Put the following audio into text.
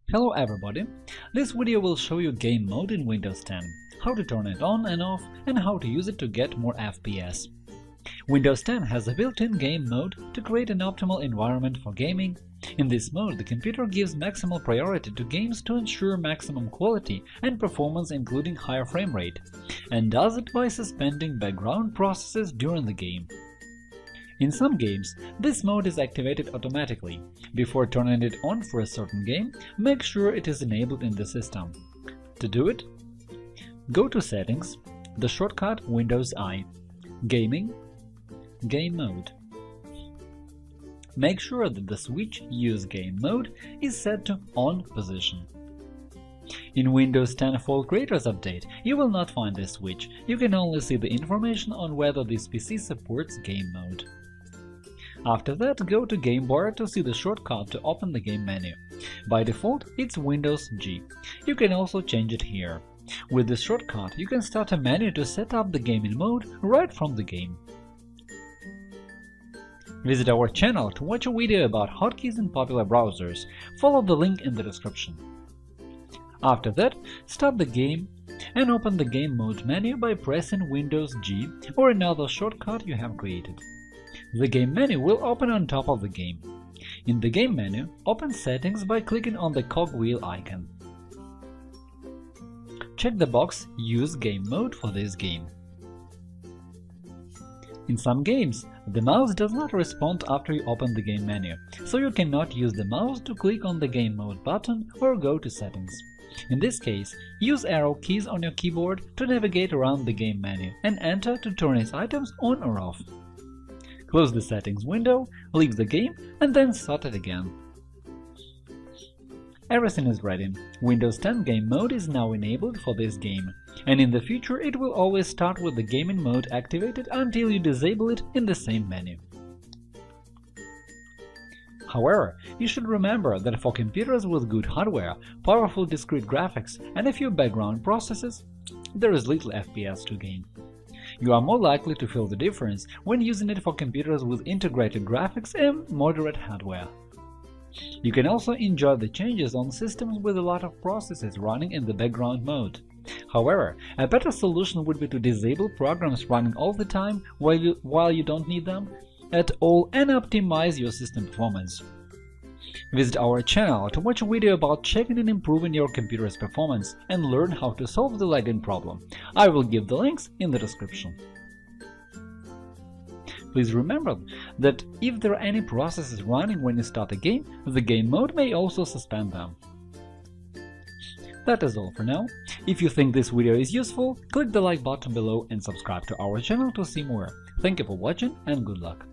Hello everybody! This video will show you game mode in Windows 10, how to turn it on and off, and how to use it to get more FPS. Windows 10 has a built-in game mode to create an optimal environment for gaming. In this mode, the computer gives maximal priority to games to ensure maximum quality and performance including higher frame rate, and does it by suspending background processes during the game. In some games, this mode is activated automatically. Before turning it on for a certain game, make sure it is enabled in the system. To do it, go to Settings, the shortcut Windows I, Gaming, Game Mode. Make sure that the switch Use Game Mode is set to On position. In Windows 10 Fall Creators Update, you will not find this switch, you can only see the information on whether this PC supports Game Mode. After that, go to Game Bar to see the shortcut to open the game menu. By default, it's Windows G. You can also change it here. With this shortcut, you can start a menu to set up the gaming mode right from the game. Visit our channel to watch a video about hotkeys in popular browsers. Follow the link in the description. After that, start the game and open the Game Mode menu by pressing Windows G or another shortcut you have created. The game menu will open on top of the game. In the game menu, open Settings by clicking on the cogwheel icon. Check the box Use Game Mode for this game. In some games, the mouse does not respond after you open the game menu, so you cannot use the mouse to click on the Game Mode button or go to Settings. In this case, use arrow keys on your keyboard to navigate around the game menu and enter to turn its items on or off. Close the Settings window, leave the game, and then start it again. Everything is ready. Windows 10 Game Mode is now enabled for this game, and in the future it will always start with the gaming mode activated until you disable it in the same menu. However, you should remember that for computers with good hardware, powerful discrete graphics, and a few background processes, there is little FPS to gain. You are more likely to feel the difference when using it for computers with integrated graphics and moderate hardware. You can also enjoy the changes on systems with a lot of processes running in the background mode. However, a better solution would be to disable programs running all the time while you don't need them at all and optimize your system performance. Visit our channel to watch a video about checking and improving your computer's performance and learn how to solve the lagging problem. I will give the links in the description. Please remember that if there are any processes running when you start a game, the game mode may also suspend them. That is all for now. If you think this video is useful, click the like button below and subscribe to our channel to see more. Thank you for watching and good luck!